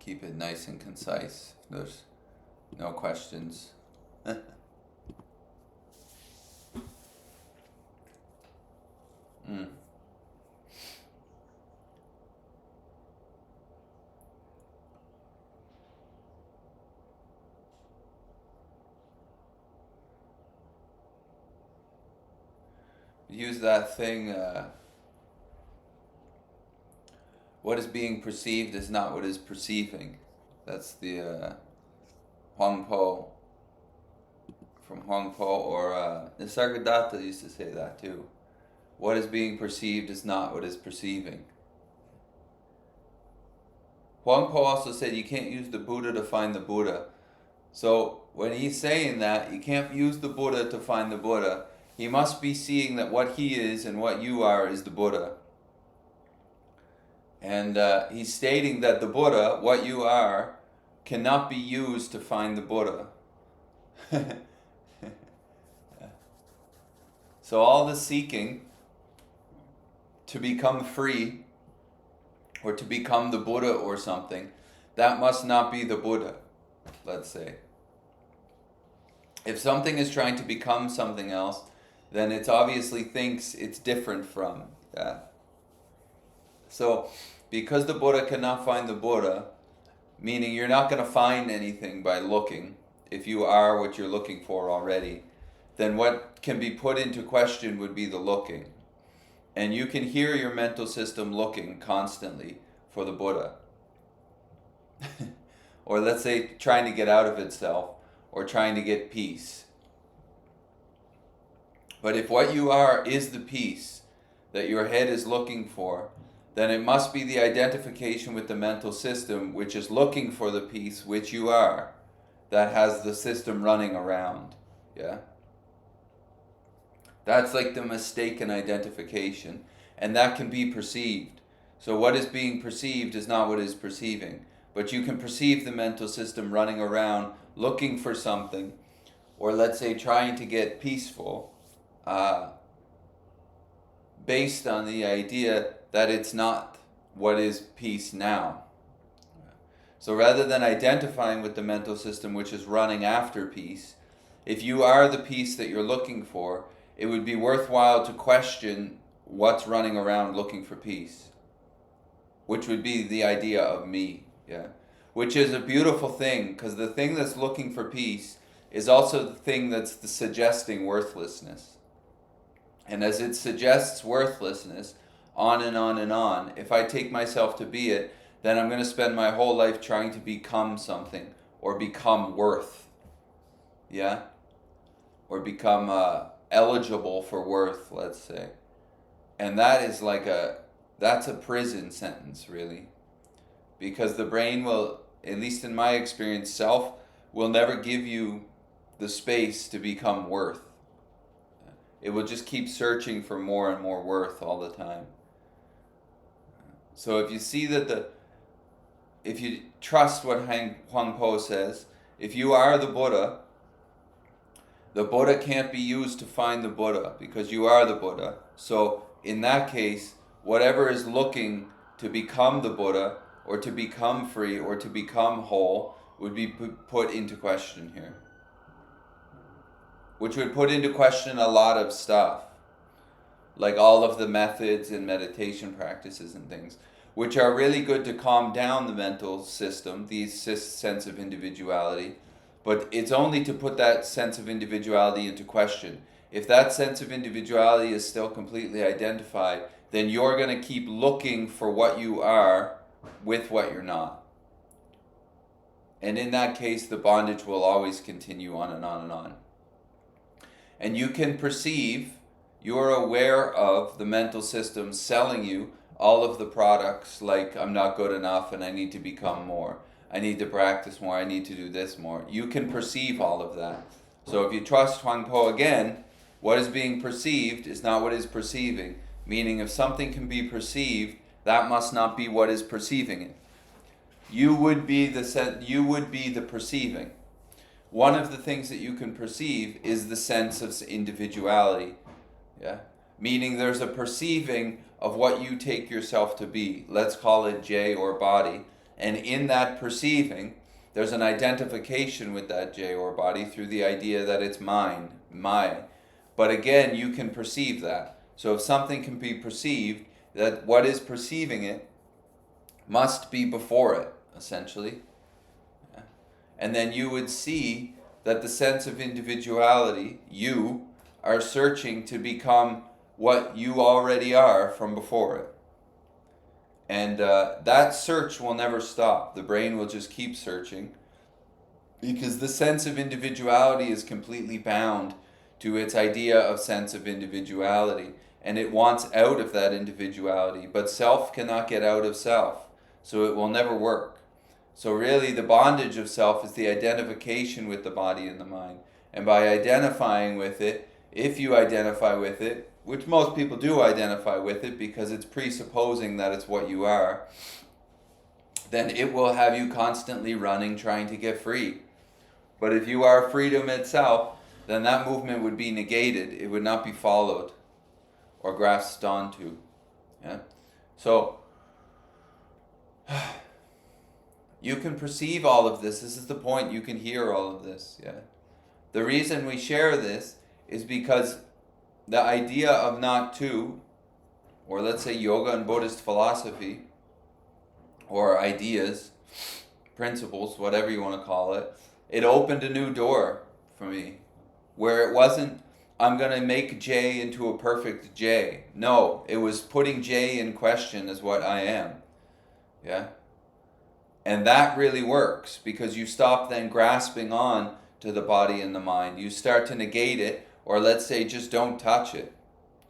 keep it nice and concise. There's no questions. Mm. Use that thing, what is being perceived is not what is perceiving. That's the Huang Po, from Huang Po, or Nisargadatta used to say that too. What is being perceived is not what is perceiving. Huang Po also said you can't use the Buddha to find the Buddha. So when he's saying that, you can't use the Buddha to find the Buddha, he must be seeing that what he is and what you are is the Buddha. And he's stating that the Buddha, what you are, cannot be used to find the Buddha. So all the seeking to become free, or to become the Buddha or something, that must not be the Buddha, let's say. If something is trying to become something else, then it obviously thinks it's different from that. So, because the Buddha cannot find the Buddha, meaning you're not going to find anything by looking, if you are what you're looking for already, then what can be put into question would be the looking. And you can hear your mental system looking constantly for the Buddha. Or let's say trying to get out of itself, or trying to get peace. But if what you are is the peace that your head is looking for, then it must be the identification with the mental system which is looking for the peace which you are, that has the system running around. Yeah? That's like the mistaken identification, and that can be perceived. So what is being perceived is not what is perceiving, but you can perceive the mental system running around looking for something, or let's say trying to get peaceful, based on the idea that it's not what is peace now. So rather than identifying with the mental system which is running after peace, if you are the peace that you're looking for, it would be worthwhile to question what's running around looking for peace, which would be the idea of me, yeah? Which is a beautiful thing, because the thing that's looking for peace is also the thing that's suggesting worthlessness. And as it suggests worthlessness, on and on and on, if I take myself to be it, then I'm going to spend my whole life trying to become something, or become worth, yeah? Or become eligible for worth, let's say. And that is that's a prison sentence, really. Because the brain will, at least in my experience, self will never give you the space to become worth. It will just keep searching for more and more worth all the time. So if you see that if you trust what Huang Po says, if you are the Buddha can't be used to find the Buddha, because you are the Buddha. So in that case, whatever is looking to become the Buddha, or to become free, or to become whole, would be put into question here. Which would put into question a lot of stuff, like all of the methods and meditation practices and things, which are really good to calm down the mental system, the sense of individuality, but it's only to put that sense of individuality into question. If that sense of individuality is still completely identified, then you're going to keep looking for what you are with what you're not. And in that case, the bondage will always continue on and on and on. And you can perceive, you're aware of the mental system selling you all of the products, like I'm not good enough and I need to become more. I need to practice more, I need to do this more. You can perceive all of that. So if you trust Huang Po again, what is being perceived is not what is perceiving. Meaning if something can be perceived, that must not be what is perceiving it. You would be the perceiving. One of the things that you can perceive is the sense of individuality. Yeah? Meaning there's a perceiving of what you take yourself to be. Let's call it J or body. And in that perceiving, there's an identification with that J or body through the idea that it's mine, my. But again, you can perceive that. So if something can be perceived, that what is perceiving it must be before it, essentially. Yeah. And then you would see that the sense of individuality, you, are searching to become what you already are from before it. And that search will never stop. The brain will just keep searching because the sense of individuality is completely bound to its idea of sense of individuality. And it wants out of that individuality. But self cannot get out of self. So it will never work. So really the bondage of self is the identification with the body and the mind. And by identifying with it, if you identify with it, which most people do identify with it because it's presupposing that it's what you are, then it will have you constantly running, trying to get free. But if you are freedom itself, then that movement would be negated. It would not be followed or grasped onto. Yeah? So, you can perceive all of this. This is the point. You can hear all of this. Yeah. The reason we share this is because the idea of not to, or let's say yoga and Buddhist philosophy, or ideas, principles, whatever you want to call it, it opened a new door for me, where it wasn't, I'm going to make J into a perfect J. No, it was putting J in question as what I am. Yeah? And that really works, because you stop then grasping on to the body and the mind. You start to negate it, or let's say just don't touch it,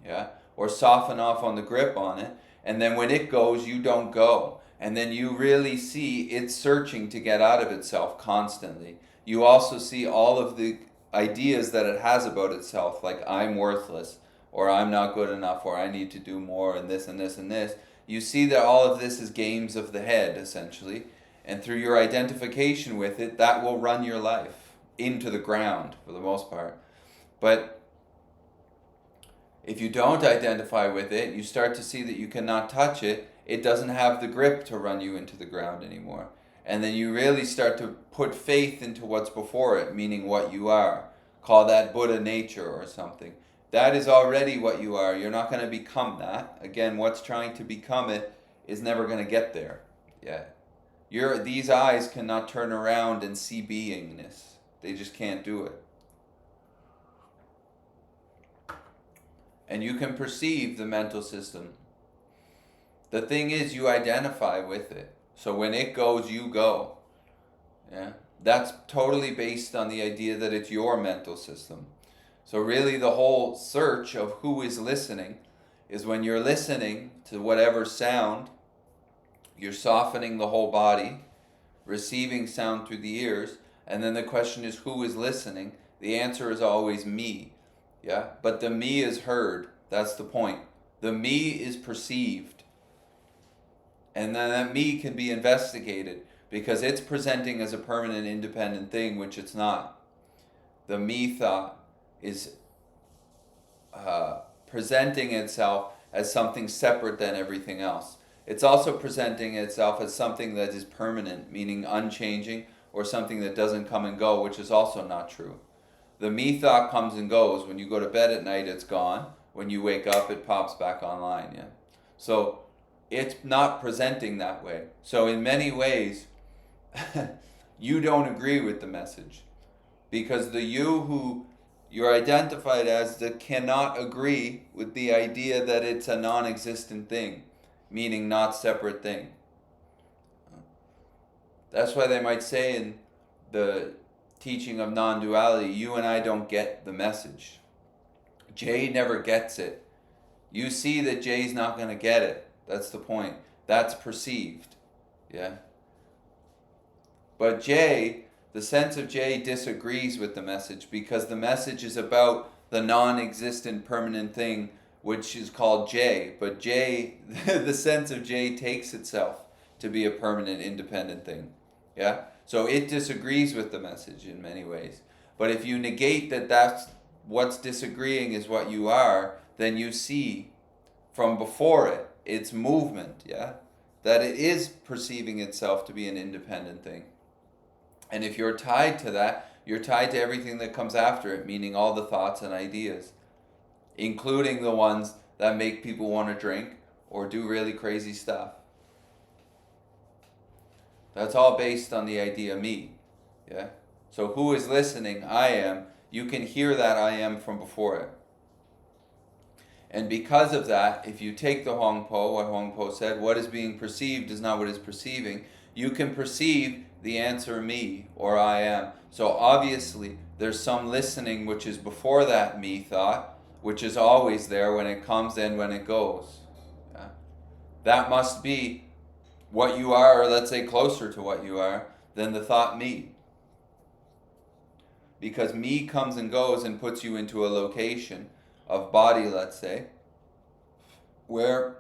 yeah, or soften off on the grip on it, and then when it goes, you don't go, and then you really see it searching to get out of itself constantly. You also see all of the ideas that it has about itself, like I'm worthless, or I'm not good enough, or I need to do more, and this and this and this. You see that all of this is games of the head, essentially, and through your identification with it, that will run your life into the ground for the most part. But if you don't identify with it, you start to see that you cannot touch it. It doesn't have the grip to run you into the ground anymore. And then you really start to put faith into what's before it, meaning what you are. Call that Buddha nature or something. That is already what you are. You're not going to become that. Again, what's trying to become it is never going to get there. Yeah. These eyes cannot turn around and see beingness. They just can't do it. And you can perceive the mental system. The thing is, you identify with it. So when it goes, you go. Yeah? That's totally based on the idea that it's your mental system. So really the whole search of who is listening is when you're listening to whatever sound, you're softening the whole body, receiving sound through the ears, and then the question is who is listening? The answer is always me. Yeah, but the me is heard. That's the point. The me is perceived. And then that me can be investigated because it's presenting as a permanent independent thing, which it's not. The me thought is presenting itself as something separate than everything else. It's also presenting itself as something that is permanent, meaning unchanging, or something that doesn't come and go, which is also not true. The me thought comes and goes. When you go to bed at night, it's gone. When you wake up, it pops back online. Yeah. So it's not presenting that way. So in many ways, you don't agree with the message, because the you who you're identified as that cannot agree with the idea that it's a non-existent thing, meaning not separate thing. That's why they might say in the teaching of non-duality, you and I don't get the message. Jay never gets it. You see that Jay's not going to get it. That's the point. That's perceived. Yeah. But Jay, the sense of Jay disagrees with the message because the message is about the non-existent permanent thing, which is called Jay. But Jay, the sense of Jay takes itself to be a permanent independent thing. Yeah? So it disagrees with the message in many ways. But if you negate that that's what's disagreeing is what you are, then you see from before it, it's movement, yeah? that it is perceiving itself to be an independent thing. And if you're tied to that, you're tied to everything that comes after it, meaning all the thoughts and ideas, including the ones that make people want to drink or do really crazy stuff. That's all based on the idea me. Yeah? So who is listening? I am. You can hear that I am from before it. And because of that, if you take the Huang Po, what Huang Po said, what is being perceived is not what is perceiving, you can perceive the answer me or I am. So obviously there's some listening which is before that me thought, which is always there when it comes and when it goes. Yeah? That must be what you are, or let's say closer to what you are, than the thought me. Because me comes and goes and puts you into a location of body, let's say, whereas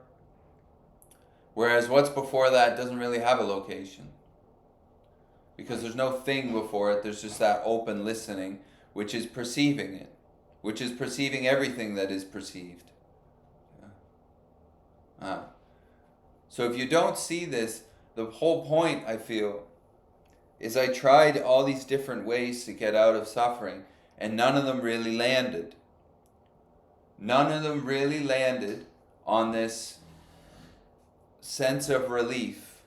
what's before that doesn't really have a location. Because there's no thing before it, there's just that open listening, which is perceiving it, which is perceiving everything that is perceived. So if you don't see this, the whole point, I feel, is I tried all these different ways to get out of suffering, and none of them really landed. None of them really landed on this sense of relief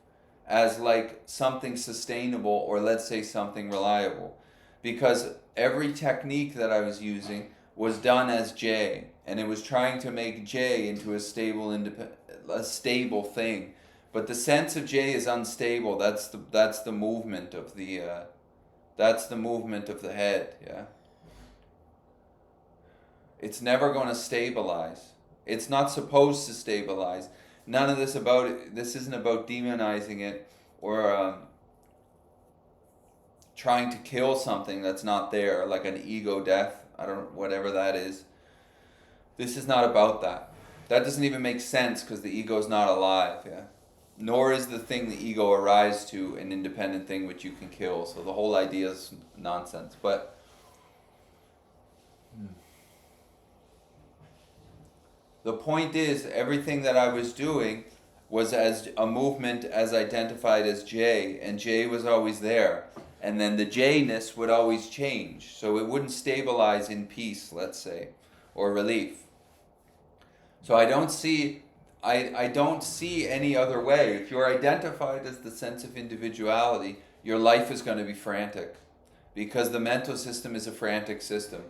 as like something sustainable, or let's say something reliable. Because every technique that I was using was done as J, and it was trying to make J into a stable thing. But the sense of J is unstable. That's the movement of the head. Yeah. It's never going to stabilize. It's not supposed to stabilize. None of this about it. This isn't about demonizing it or trying to kill something that's not there, like an ego death. Whatever that is. This is not about that. That doesn't even make sense because the ego is not alive. Yeah. Nor is the thing the ego arrives to an independent thing which you can kill. So the whole idea is nonsense. But the point is, everything that I was doing was as a movement as identified as J, and J was always there. And then the J-ness would always change. So it wouldn't stabilize in peace, let's say, or relief. So I don't see any other way. If you're identified as the sense of individuality, your life is going to be frantic. Because the mental system is a frantic system.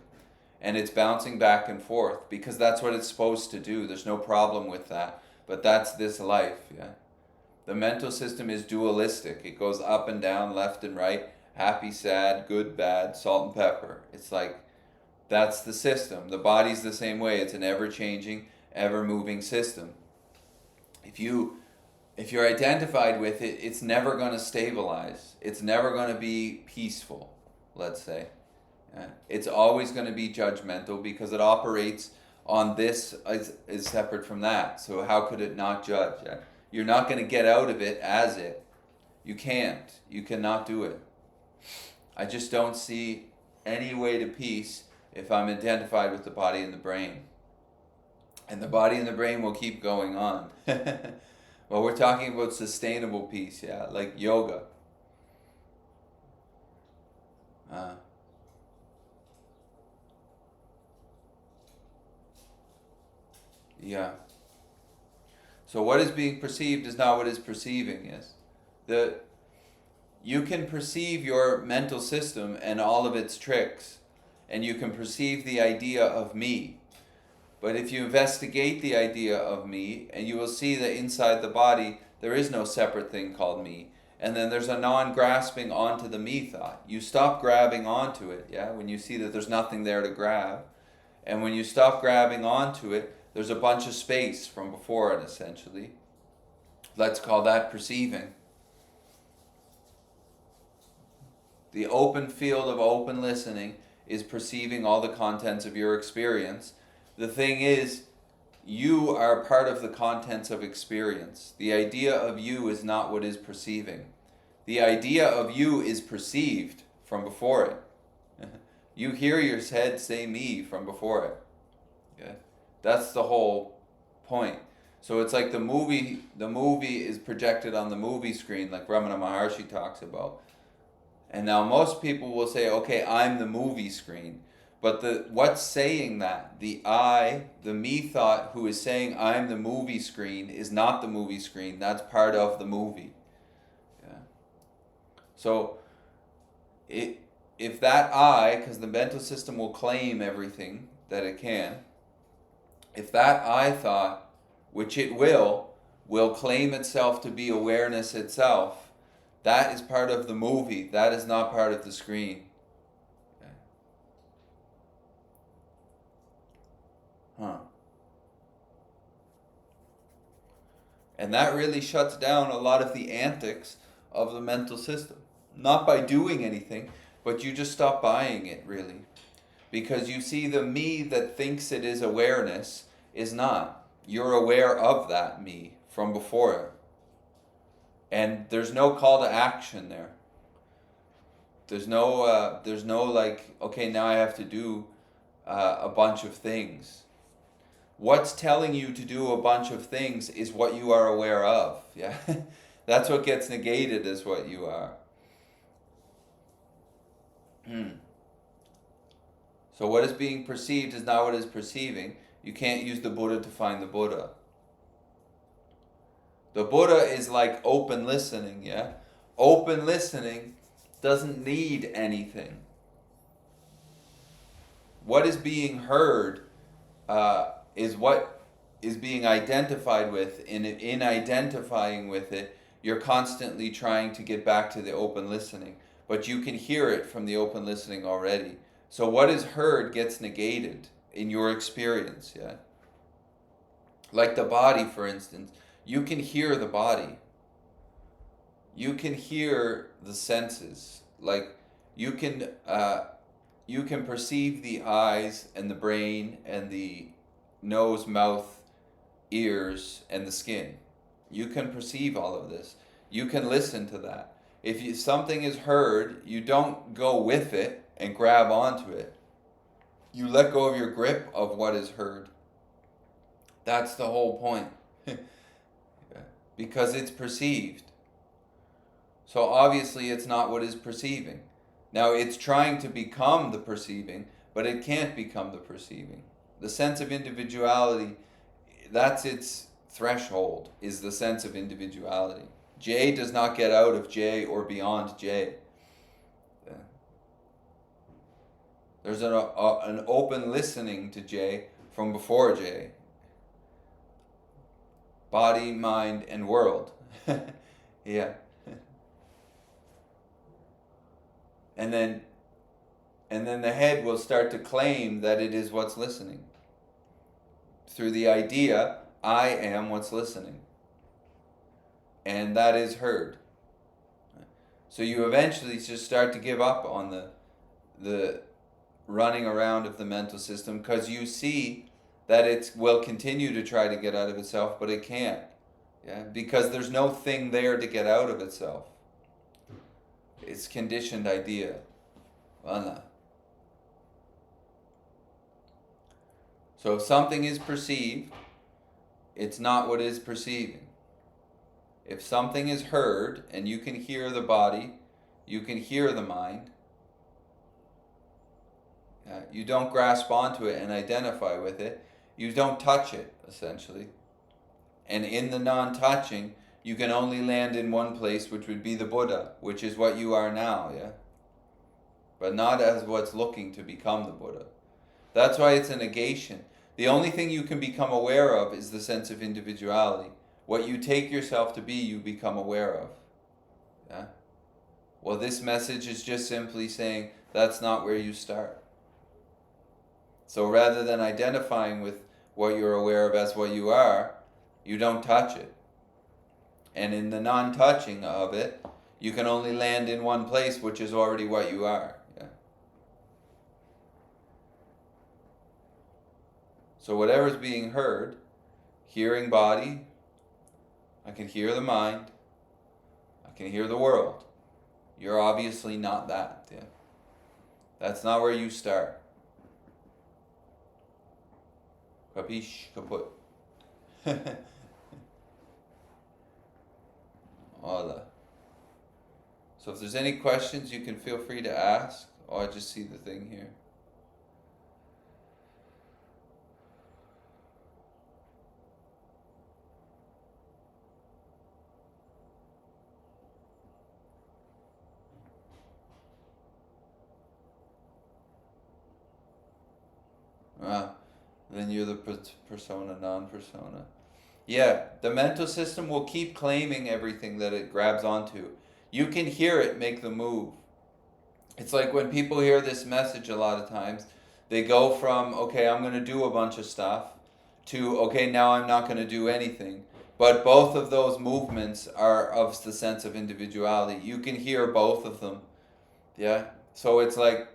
And it's bouncing back and forth. Because that's what it's supposed to do. There's no problem with that. But that's this life, yeah. The mental system is dualistic. It goes up and down, left and right, happy, sad, good, bad, salt and pepper. It's like, that's the system. The body's the same way. It's an ever-changing, ever-moving system. If you're identified with it, it's never going to stabilize. It's never going to be peaceful, let's say. It's always going to be judgmental because it operates on this is separate from that. So how could it not judge? You're not going to get out of it as it. You can't. You cannot do it. I just don't see any way to peace if I'm identified with the body and the brain. And the body and the brain will keep going on. Well, we're talking about sustainable peace, yeah, like yoga. Yeah. So what is being perceived is not what is perceiving, yes? You can perceive your mental system and all of its tricks, and you can perceive the idea of me. But if you investigate the idea of me, and you will see that inside the body, there is no separate thing called me. And then there's a non-grasping onto the me thought. You stop grabbing onto it, yeah, when you see that there's nothing there to grab. And when you stop grabbing onto it, there's a bunch of space from before it, essentially. Let's call that perceiving. The open field of open listening is perceiving all the contents of your experience. The thing is, you are part of the contents of experience. The idea of you is not what is perceiving. The idea of you is perceived from before it. You hear your head say me from before it. Okay? That's the whole point. So it's like the movie is projected on the movie screen, like Ramana Maharshi talks about. And now most people will say, okay, I'm the movie screen. But what's saying that? The I, the me thought who is saying I'm the movie screen is not the movie screen. That's part of the movie. Yeah. So if that I, because the mental system will claim everything that it can, if that I thought, which it will claim itself to be awareness itself, that is part of the movie. That is not part of the screen. Okay. Huh. And that really shuts down a lot of the antics of the mental system. Not by doing anything, but you just stop buying it, really. Because you see, the me that thinks it is awareness is not. You're aware of that me from before. And there's no call to action there. There's no like, okay, now I have to do a bunch of things. What's telling you to do a bunch of things is what you are aware of. Yeah, that's what gets negated as what you are. So what is being perceived is not what is perceiving. You can't use the Buddha to find the Buddha. The Buddha is like open listening, yeah? Open listening doesn't need anything. What is being heard is what is being identified with. In identifying with it, you're constantly trying to get back to the open listening. But you can hear it from the open listening already. So what is heard gets negated in your experience, yeah? Like the body, for instance. You can hear the body. You can hear the senses. Like you can perceive the eyes and the brain and the nose, mouth, ears, and the skin. You can perceive all of this. You can listen to that. If something is heard, you don't go with it and grab onto it. You let go of your grip of what is heard. That's the whole point. Because it's perceived. So obviously it's not what is perceiving. Now it's trying to become the perceiving, but it can't become the perceiving. The sense of individuality, that's its threshold, is the sense of individuality. J does not get out of J or beyond J. There's an open listening to J from before J. Body, mind, and world. Yeah. And then the head will start to claim that it is what's listening. Through the idea, I am what's listening. And that is heard. So you eventually just start to give up on the running around of the mental system, because you see that it will continue to try to get out of itself, but it can't. Yeah? Because there's no thing there to get out of itself. It's conditioned idea. Vana. So if something is perceived, it's not what is perceiving. If something is heard, and you can hear the body, you can hear the mind, you don't grasp onto it and identify with it. You don't touch it, essentially. And in the non-touching, you can only land in one place, which would be the Buddha, which is what you are now, yeah? But not as what's looking to become the Buddha. That's why it's a negation. The only thing you can become aware of is the sense of individuality. What you take yourself to be, you become aware of. Yeah? Well, this message is just simply saying that's not where you start. So rather than identifying with what you're aware of as what you are, you don't touch it. And in the non-touching of it, you can only land in one place, which is already what you are. Yeah. So whatever's being heard, hearing body, I can hear the mind, I can hear the world. You're obviously not that. Yeah. That's not where you start. Kapish, kaput. Hola. So if there's any questions, you can feel free to ask. Oh, I just see the thing here. Ah, then you're the persona, non-persona. Yeah, the mental system will keep claiming everything that it grabs onto. You can hear it make the move. It's like when people hear this message a lot of times, they go from, okay, I'm going to do a bunch of stuff, to, okay, now I'm not going to do anything. But both of those movements are of the sense of individuality. You can hear both of them. Yeah? So it's like,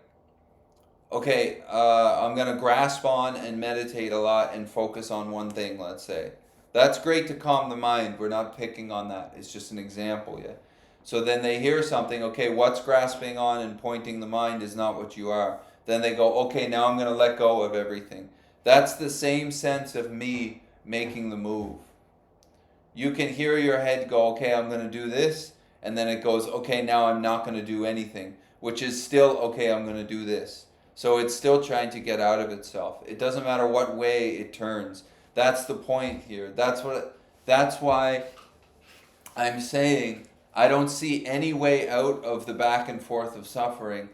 okay, I'm going to grasp on and meditate a lot and focus on one thing, let's say. That's great to calm the mind. We're not picking on that. It's just an example, yeah? So then they hear something, okay, what's grasping on and pointing the mind is not what you are. Then they go, okay, now I'm going to let go of everything. That's the same sense of me making the move. You can hear your head go, okay, I'm going to do this. And then it goes, okay, now I'm not going to do anything. Which is still, okay, I'm going to do this. So it's still trying to get out of itself. It doesn't matter what way it turns. That's the point here. That's why I'm saying I don't see any way out of the back and forth of suffering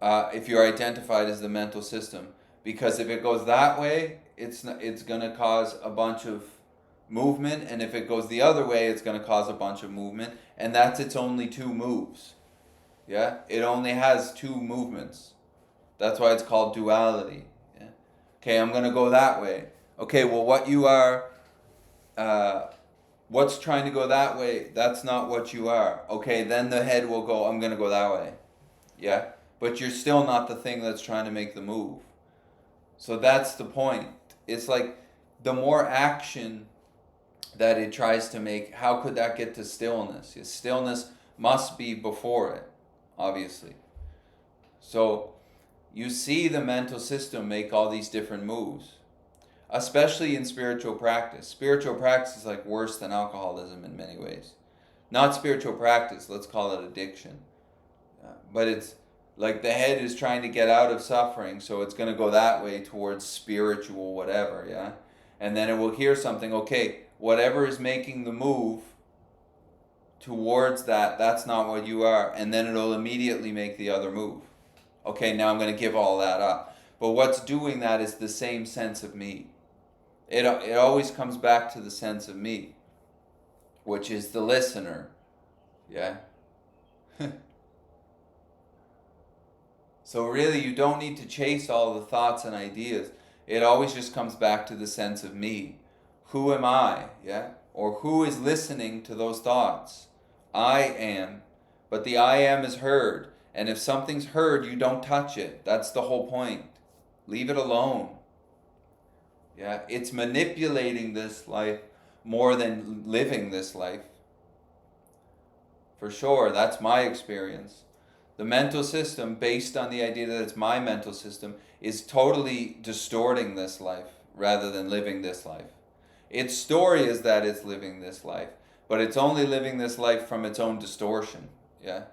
if you're identified as the mental system. Because if it goes that way, it's going to cause a bunch of movement, and if it goes the other way, it's going to cause a bunch of movement, and that's its only two moves. Yeah? It only has two movements. That's why it's called duality. Yeah? Okay, I'm going to go that way. Okay, well, what you are, what's trying to go that way, that's not what you are. Okay, then the head will go, I'm going to go that way. Yeah? But you're still not the thing that's trying to make the move. So that's the point. It's like the more action that it tries to make, how could that get to stillness? Stillness must be before it, obviously. So you see the mental system make all these different moves, especially in spiritual practice. Spiritual practice is like worse than alcoholism in many ways. Not spiritual practice, let's call it addiction. But it's like the head is trying to get out of suffering, so it's going to go that way towards spiritual whatever, yeah? And then it will hear something, okay, whatever is making the move towards that, that's not what you are. And then it'll immediately make the other move. Okay, now I'm going to give all that up. But what's doing that is the same sense of me. It always comes back to the sense of me, which is the listener. Yeah? So really, you don't need to chase all the thoughts and ideas. It always just comes back to the sense of me. Who am I? Yeah? Or who is listening to those thoughts? I am. But the I am is heard. And if something's heard, you don't touch it. That's the whole point. Leave it alone. Yeah? It's manipulating this life more than living this life. For sure, that's my experience. The mental system, based on the idea that it's my mental system, is totally distorting this life rather than living this life. Its story is that it's living this life, but it's only living this life from its own distortion. Yeah?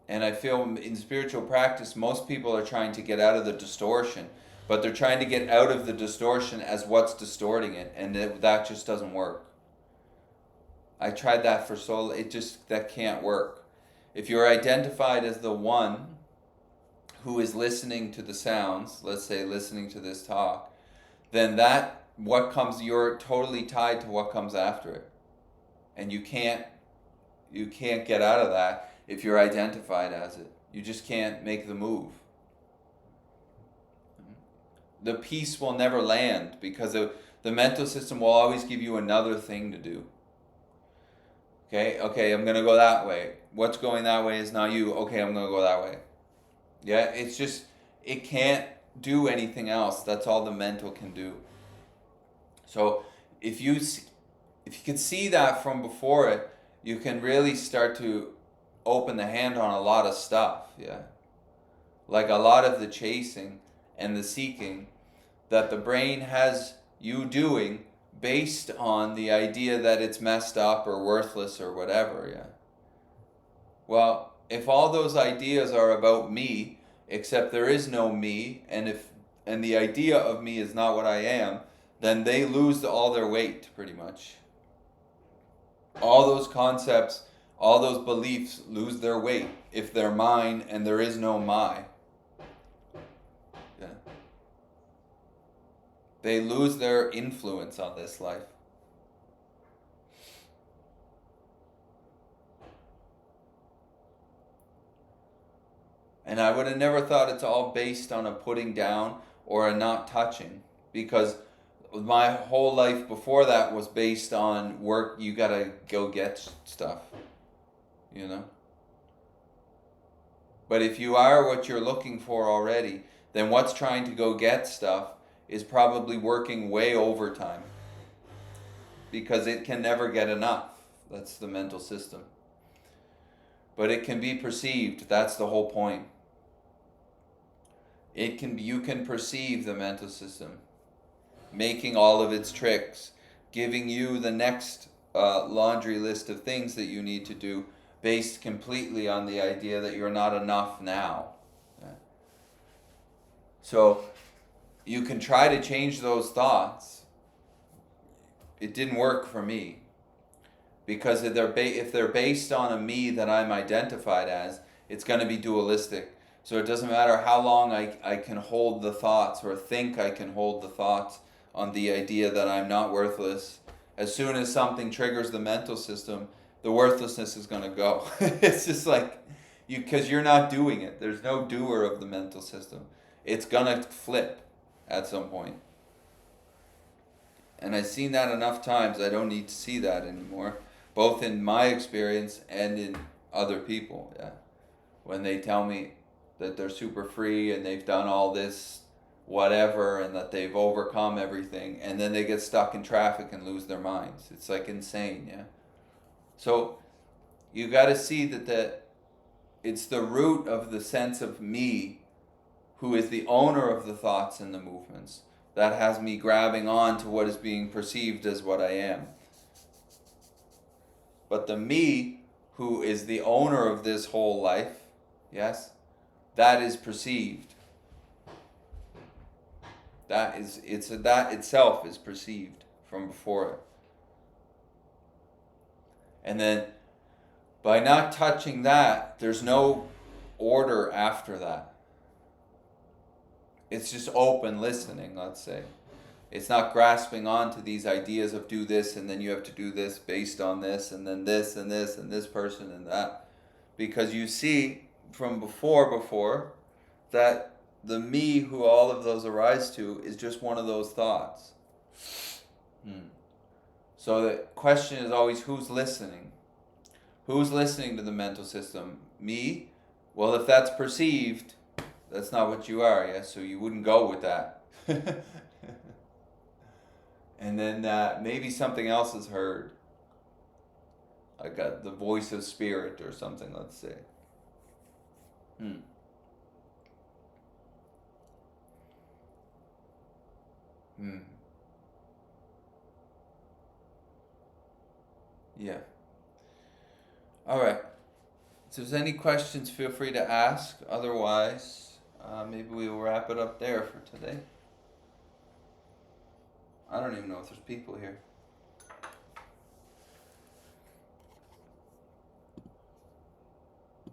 And I feel in spiritual practice, most people are trying to get out of the distortion, but they're trying to get out of the distortion as what's distorting it, and that just doesn't work. I tried that for that can't work. If you're identified as the one who is listening to the sounds, let's say listening to this talk, then you're totally tied to what comes after it. And you can't get out of that if you're identified as it. You just can't make the move. The peace will never land because the mental system will always give you another thing to do. Okay, I'm going to go that way. What's going that way is not you. Okay, I'm going to go that way. Yeah, it's just, it can't do anything else. That's all the mental can do. So if you can see that from before it, you can really start to open the hand on a lot of stuff, yeah? Like a lot of the chasing and the seeking that the brain has you doing based on the idea that it's messed up or worthless or whatever, yeah. Well, if all those ideas are about me, except there is no me, and the idea of me is not what I am, then they lose all their weight, pretty much. All those concepts, all those beliefs lose their weight if they're mine and there is no my. Yeah. They lose their influence on this life. And I would have never thought it's all based on a putting down or a not touching, because my whole life before that was based on work. You gotta go get stuff, you know. But if you are what you're looking for already, then what's trying to go get stuff is probably working way overtime, because it can never get enough. That's the mental system. But it can be perceived. That's the whole point. You can perceive the mental system making all of its tricks, giving you the next laundry list of things that you need to do, based completely on the idea that you're not enough now. Yeah. So you can try to change those thoughts. It didn't work for me, because if they're based on a me that I'm identified as, it's going to be dualistic. So it doesn't matter how long I can hold the thoughts or think I can hold the thoughts on the idea that I'm not worthless. As soon as something triggers the mental system, the worthlessness is going to go. It's just like, because you're not doing it. There's no doer of the mental system. It's going to flip at some point. And I've seen that enough times, I don't need to see that anymore. Both in my experience and in other people, yeah. When they tell me that they're super free and they've done all this whatever and that they've overcome everything, and then they get stuck in traffic and lose their minds. It's like insane, yeah. So you got to see that it's the root of the sense of me, who is the owner of the thoughts and the movements, that has me grabbing on to what is being perceived as what I am. But the me, who is the owner of this whole life, yes, that is perceived. That itself is perceived from before it. And then by not touching that, there's no order after that. It's just open listening, let's say. It's not grasping onto these ideas of do this and then you have to do this based on this and then this and this and this person and that. Because you see from before that the me who all of those arise to is just one of those thoughts. So the question is always, who's listening? Who's listening to the mental system? Me? Well, if that's perceived, that's not what you are, yeah? So you wouldn't go with that. And then maybe something else is heard. Like the voice of spirit or something, let's say. Yeah. All right. If there's any questions, feel free to ask. Otherwise, maybe we will wrap it up there for today. I don't even know if there's people here.